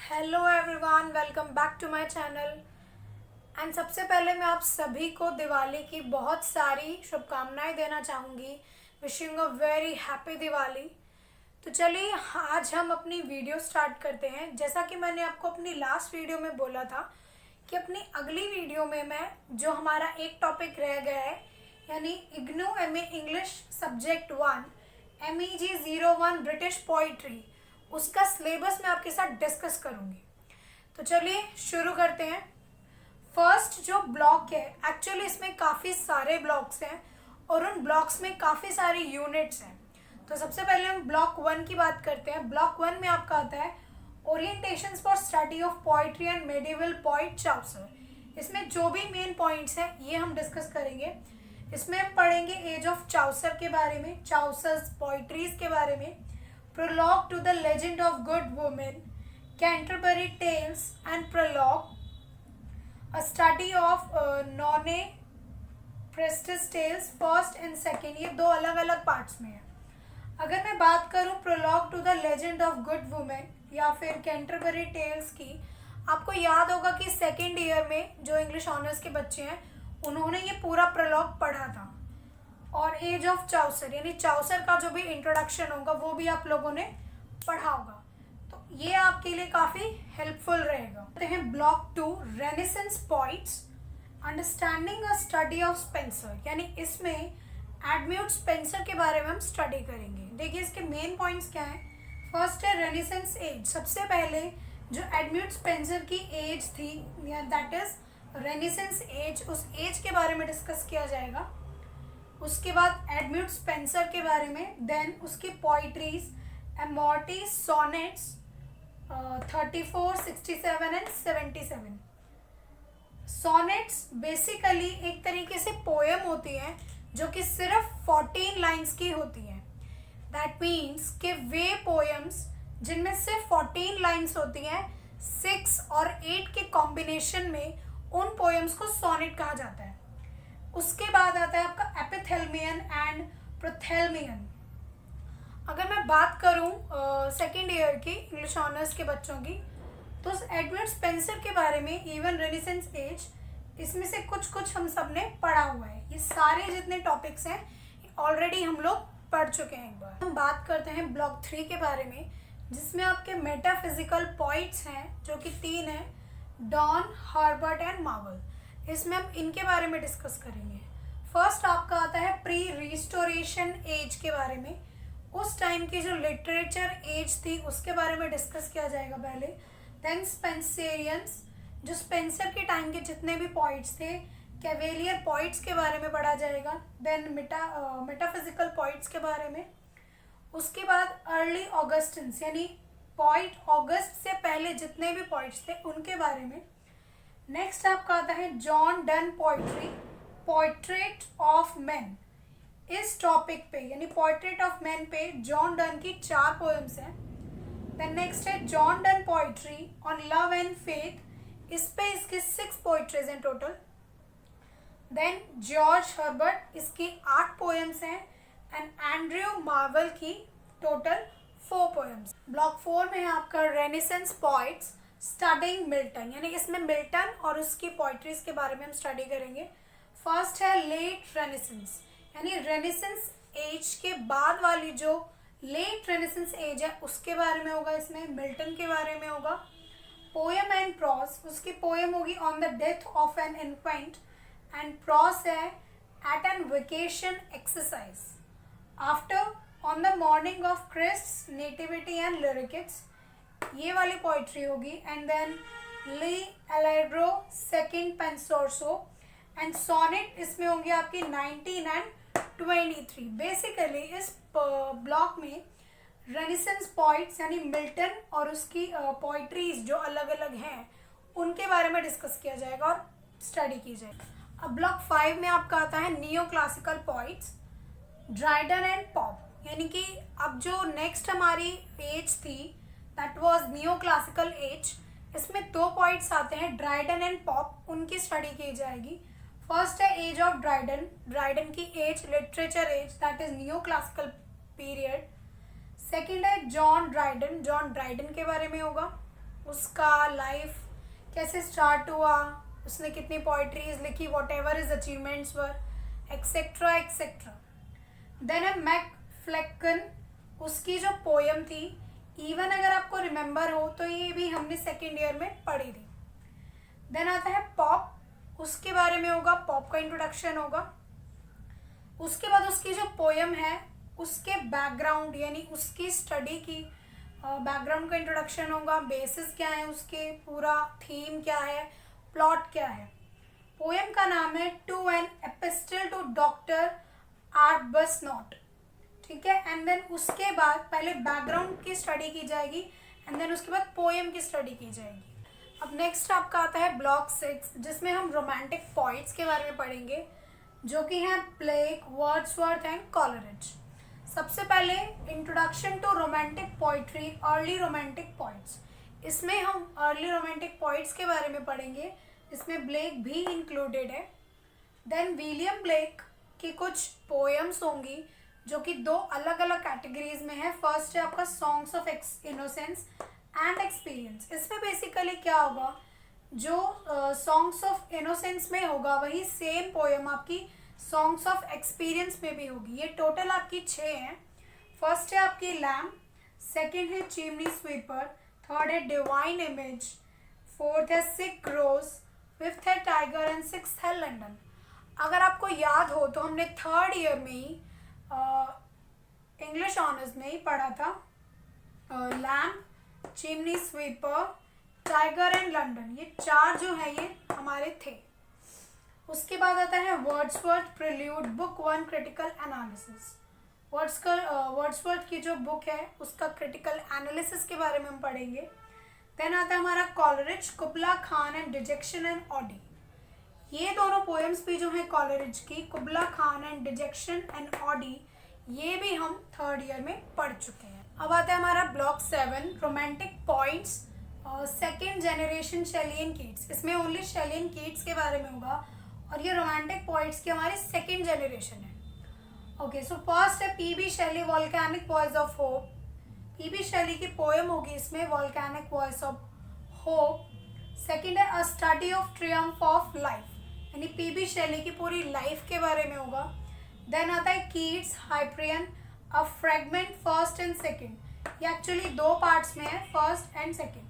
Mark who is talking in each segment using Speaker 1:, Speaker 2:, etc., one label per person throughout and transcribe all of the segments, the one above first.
Speaker 1: Hello everyone, welcome back to my channel. And सबसे पहले मैं आप सभी को दिवाली की बहुत सारी शुभकामनाएं देना चाहूँगी। Wishing a very happy Diwali. तो चलिए आज हम अपनी वीडियो स्टार्ट करते हैं। जैसा कि मैंने आपको अपनी लास्ट वीडियो में बोला था कि अपनी अगली वीडियो में मैं जो हमारा एक टॉपिक रह गया है यानी IGNOU MA English subject 1 MEG01 British poetry, उसका सिलेबस मैं आपके साथ डिस्कस करूंगी। तो चलिए शुरू करते हैं। फर्स्ट जो ब्लॉक है, एक्चुअली इसमें काफ़ी सारे ब्लॉक्स हैं और उन ब्लॉक्स में काफ़ी सारे यूनिट्स हैं। तो सबसे पहले हम ब्लॉक 1 की बात करते हैं। ब्लॉक 1 में आपका आता है orientations for study of poetry and medieval poet Chaucer. इसमें जो भी मेन पॉइंट्स हैं ये हम डिस्कस करेंगे। इसमें हम पढ़ेंगे एज ऑफ चाउसर के बारे में, चाउसर्स पोइट्रीज के बारे में, prologue to the legend of good women, Canterbury tales and prologue, a study of nun's priest's tales first and second. ये दो अलग अलग पार्ट्स में है। अगर मैं बात करूं prologue to the legend of good women या फिर कैंटरबरी टेल्स की, आपको याद होगा कि सेकेंड ईयर में जो इंग्लिश ऑनर्स के बच्चे हैं उन्होंने ये पूरा प्रोलॉग पढ़ा था। और एज ऑफ चाउसर यानी चाउसर का जो भी इंट्रोडक्शन होगा वो भी आप लोगों ने पढ़ा होगा। तो ये आपके लिए काफ़ी हेल्पफुल रहेगा। कहते हैं block 2 renaissance poets understanding a study of Spencer, यानी इसमें एडम्यूट स्पेंसर के बारे में हम स्टडी करेंगे। देखिए इसके मेन पॉइंट्स क्या हैं। फर्स्ट है रेनेसेंस एज। सबसे पहले जो एडम्यूट स्पेंसर की एज थी या दैट इज रेनेसेंस एज, उस एज के बारे में डिस्कस किया जाएगा। उसके बाद एडम्यूट स्पेंसर के बारे में, देन उसकी poetries Amoretti sonnets 34, 67 and 77। Sonnets basically एक तरीके से पोएम होती है जो कि सिर्फ 14 लाइंस की होती है। दैट मीन्स कि वे पोएम्स जिनमें सिर्फ 14 लाइंस होती हैं, 6 और 8 के कॉम्बिनेशन में, उन पोएम्स को सोनेट कहा जाता है। उसके बाद आता है आपका एपिथेल्मियन एंड प्रोथेल्मियन। अगर मैं बात करूं सेकेंड ईयर की इंग्लिश ऑनर्स के बच्चों की, तो एडवर्ड स्पेंसर के बारे में, इवन रेनेसेंस एज, इसमें से कुछ कुछ हम सब ने पढ़ा हुआ है। ये सारे जितने टॉपिक्स हैं ऑलरेडी हम लोग पढ़ चुके हैं एक बार। हम बात करते हैं ब्लॉक 3 के बारे में, जिसमें आपके मेटाफिजिकल पॉइंट्स हैं जो कि 3 हैं, डॉन, हर्बर्ट एंड मार्वल। इसमें हम इनके बारे में डिस्कस करेंगे। फर्स्ट आपका आता है प्री रिस्टोरेशन एज के बारे में। उस टाइम की जो लिटरेचर एज थी उसके बारे में डिस्कस किया जाएगा पहले। देन स्पेंसरियंस, जो स्पेंसर के टाइम के जितने भी पॉइंट्स थे, कैवेलियर पॉइंट्स के बारे में पढ़ा जाएगा। देन मेटाफिजिकल पॉइंट्स के बारे में। उसके बाद अर्ली ऑगस्टिन्स यानी पॉइंट ऑगस्ट से पहले जितने भी पॉइंट्स थे उनके बारे में। नेक्स्ट आपका आता है John Donne poetry, portrait of man. इस टॉपिक पे यानी पोर्ट्रेट ऑफ मैन पे जॉन डन की 4 पोएम्स हैं। देन नेक्स्ट है John Donne poetry on love and faith. इस पे इसकी 6 पोइट्रीज हैं टोटल। देन जॉर्ज हर्बर्ट, इसकी 8 पोएम्स हैं। एंड एंड्रयू मार्वल की टोटल 4 पोएम्स। ब्लॉक 4 में है आपका रेनेसेंस पोइट्स स्टडिंग मिल्टन, यानी इसमें मिल्टन और उसकी पोइट्रीज के बारे में हम स्टडी करेंगे। फर्स्ट है लेट रेनेसेंस, यानी रेनेसेंस एज के बाद वाली जो लेट रेनेसेंस एज है उसके बारे में होगा। इसमें मिल्टन के बारे में होगा। पोएम एंड प्रॉज, उसकी पोएम होगी on the death of an infant and prose है at an vacation exercise after on the morning of Christ nativity and lyrics, ये वाली पोइट्री होगी। And then L'Allegro second Penseroso and sonnet, इसमें होंगी आपकी 19 and 23। Basically इस block में renaissance poets यानी मिल्टन और उसकी पोइट्रीज जो अलग अलग हैं उनके बारे में डिस्कस किया जाएगा और स्टडी की जाएगी। अब ब्लॉक 5 में आपका आता है neo classical poets, Dryden and Pope, यानी कि अब जो नेक्स्ट हमारी एज थी that was neo classical age. इसमें 2 पॉइंट्स आते हैं, ड्राइडन एंड पॉप, उनकी स्टडी की जाएगी। फर्स्ट है एज ऑफ ड्राइडन, ड्राइडन की age literature age that is neo classical period. Second है जॉन ड्राइडन, जॉन ड्राइडन के बारे में होगा। उसका लाइफ कैसे स्टार्ट हुआ, उसने कितनी पोइट्रीज लिखी, whatever is achievements were, etcetera etcetera. Then है मैक फ्लेकन, उसकी जो पोयम थी, इवन अगर आपको रिमेंबर हो तो ये भी हमने सेकेंड ईयर में पढ़ी थी। देन आता है पॉप, उसके बारे में होगा, पॉप का इंट्रोडक्शन होगा। उसके बाद उसकी जो पोयम है उसके बैकग्राउंड यानी उसकी स्टडी की बैकग्राउंड का इंट्रोडक्शन होगा, बेसिस क्या है उसके, पूरा थीम क्या है, प्लॉट क्या है। पोयम का नाम है to an epistle to doctor Arbuthnot, ठीक है। एंड देन उसके बाद पहले बैकग्राउंड की स्टडी की जाएगी एंड देन उसके बाद पोयम की स्टडी की जाएगी। अब नेक्स्ट आपका आता है ब्लॉक 6, जिसमें हम रोमांटिक पोइट्स के बारे में पढ़ेंगे, जो कि हैं ब्लेक, वर्ड्सवर्थ एंड कॉलरिज। सबसे पहले introduction to romantic poetry, early romantic poets. इसमें हम अर्ली रोमांटिक पोइट्स के बारे में पढ़ेंगे, इसमें ब्लेक भी इंक्लूडेड है। देन विलियम ब्लेक की कुछ पोएम्स होंगी जो कि दो अलग अलग कैटेगरीज में है। फर्स्ट है आपका songs of innocence and experience. इसमें बेसिकली क्या होगा, जो सॉन्ग्स ऑफ इनोसेंस में होगा वही सेम पोएम आपकी सॉन्ग्स ऑफ एक्सपीरियंस में भी होगी। ये टोटल आपकी 6 हैं। फर्स्ट है आपकी लैम्प, सेकंड है चिमनी स्वीपर, थर्ड है डिवाइन इमेज, फोर्थ है सिक रोज, फिफ्थ है टाइगर एंड सिक्स्थ है लंदन। अगर आपको याद हो तो हमने थर्ड ईयर में ही इंग्लिश ऑनर्स में ही पढ़ा था lamp, chimney sweeper, tiger and London, ये 4 जो है ये हमारे थे। उसके बाद आता है Wordsworth prelude, book 1 critical analysis. Wordsworth की जो बुक है उसका क्रिटिकल एनालिसिस के बारे में हम पढ़ेंगे। देन आता है हमारा Coleridge, Kubla Khan and dejection and ode. ये दोनों पोएम्स भी जो है कॉलरिज की, Kubla Khan and dejection and ode, ये भी हम थर्ड ईयर में पढ़ चुके हैं। अब आता है हमारा block 7, romantic points, second generation Shelley and Keats. इसमें ओनली शेली एंड कीट्स के बारे में होगा और ये रोमांटिक पॉइंट्स की हमारी सेकेंड जनरेशन है। ओके, सो फर्स्ट है PB Shelley, volcanic voice of hope. PB Shelley की पोएम होगी इसमें, volcanic voice of hope. Second है a study of triumph of life, यानी पीबी शेली की पूरी लाइफ के बारे में होगा। देन आता है Keats Hyperion, a fragment first and second. ये एक्चुअली 2 पार्ट्स में है, first and second.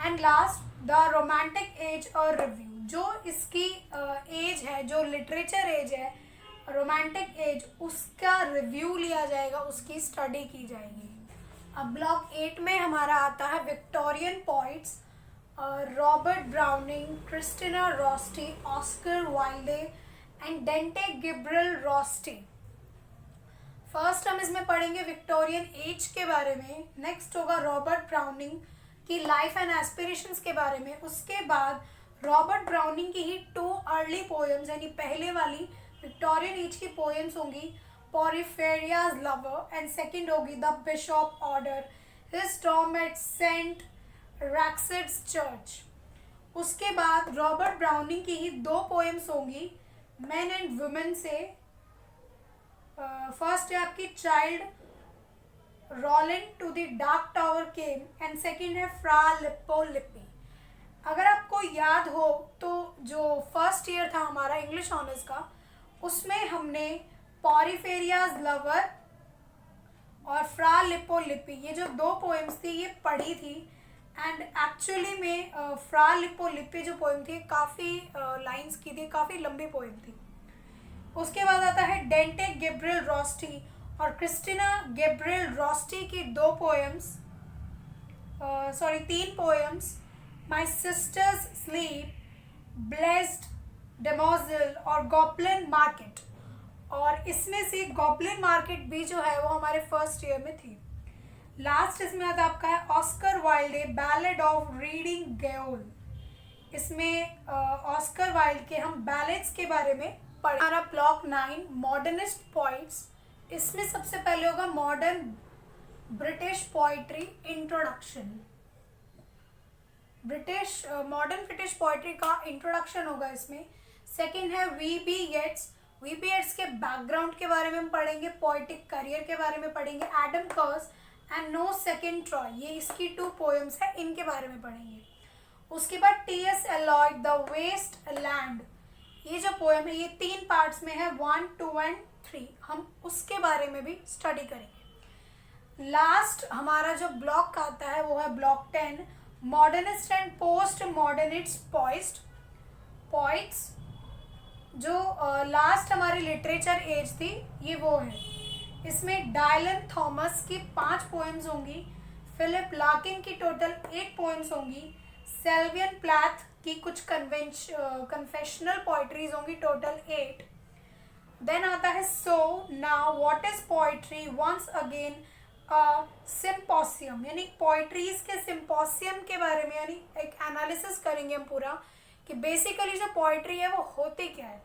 Speaker 1: And last the romantic age और रिव्यू, जो इसकी एज है, जो लिटरेचर एज है, रोमांटिक एज, उसका रिव्यू लिया जाएगा, उसकी स्टडी की जाएगी। अब ब्लॉक 8 में हमारा आता है Victorian poets, Robert Browning, Christina Rossetti, Oscar Wilde and Dante Gabriel Rossetti. First हम इसमें पढ़ेंगे विक्टोरियन एज के बारे में, नेक्स्ट होगा रॉबर्ट ब्राउनिंग की लाइफ एंड एस्पिरेशंस के बारे में। उसके बाद रॉबर्ट ब्राउनिंग की ही 2 अर्ली पोएम्स, यानी पहले वाली विक्टोरियन एज की पोएम्स होंगी, पोरिफेरियाज लवर, एंड सेकंड होगी the bishop order, his tomb at saint Praxed's church. उसके बाद रॉबर्ट ब्राउनिंग की ही 2 पोएम्स होंगी मेन एंड वुमेन से। फर्स्ट है आपकी Childe Roland to the dark tower came and second है फ्रा लिप्पो लिपी। अगर आपको याद हो तो जो फर्स्ट ईयर था हमारा इंग्लिश ऑनर्स का, उसमें हमने पोरिफेरियाज लवर और फ्रा लिप्पो लिपी, ये जो 2 पोएम्स थी ये पढ़ी थी। एंड एक्चुअली में फ्रा लिप्पो लिपी जो पोएम थी काफ़ी लाइंस की थी, काफ़ी लंबी पोएम थी। उसके बाद आता है डेंटे गिब्रियल रॉस्टी और क्रिस्टिना गिब्रियल रॉस्टी की 2 पोएम्स, 3 पोएम्स, माई सिस्टर्स स्लीप, ब्लेस्ड डेमोजिल और गॉब्लिन मार्केट। और इसमें से गॉब्लिन मार्केट भी जो है वो हमारे फर्स्ट ईयर में थी। लास्ट इसमें आता आपका है ऑस्कर वाइल्डे, बैलेड ऑफ रीडिंग गेओल। इसमें ऑस्कर वाइल्ड के हम बैलेड्स के बारे में पढ़े। हमारा ब्लॉक 9 मॉडर्निस्ट पोइट्स, इसमें सबसे पहले होगा modern British poetry introduction. Modern British poetry का इंट्रोडक्शन होगा इसमें। सेकंड है वी.बी. येट्स, वी.बी. येट्स के बैकग्राउंड के बारे में हम पढ़ेंगे, पोइटिक करियर के बारे में पढ़ेंगे, Adam curse and no second Troy, ये इसकी 2 पोएम्स है, इनके बारे में पढ़ेंगे। उसके बाद T S. Eliot the waste land, ये जो पोएम है ये 3 पार्ट्स में है, 1, 2 एंड 3, हम उसके बारे में भी स्टडी करेंगे। लास्ट हमारा जो ब्लॉक आता है वो है block 10, modernist and post modernist poets. जो लास्ट हमारी लिटरेचर एज थी ये वो है। इसमें डायलन थॉमस की 5 पोएम्स होंगी, फिलिप लार्किन की टोटल 8 पोएम्स होंगी, सेल्वियन प्लैथ की कुछ कन्फेशनल पोइट्रीज होंगी, टोटल 8। देन आता है so now what is poetry, once again symposium, यानी पोइट्रीज के सिम्पोसियम के बारे में, यानी एक एनालिसिस करेंगे हम पूरा कि बेसिकली जो पोइट्री है वो होती क्या है।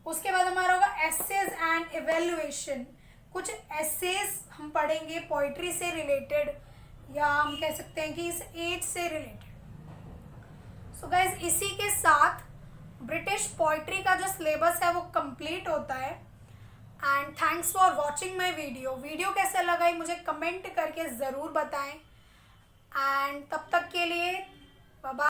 Speaker 1: उसके बाद हमारा होगा एसेज एंड इवेल्युएशन, कुछ एसेज हम पढ़ेंगे पोइट्री से रिलेटेड, या हम कह सकते हैं कि इस एज से रिलेटेड। सो गाइज इसी के साथ ब्रिटिश पोइट्री का जो सिलेबस है वो कंप्लीट होता है। And thanks for watching my video कैसा लगा मुझे कमेंट करके ज़रूर बताएं। एंड तब तक के लिए बाय बाय।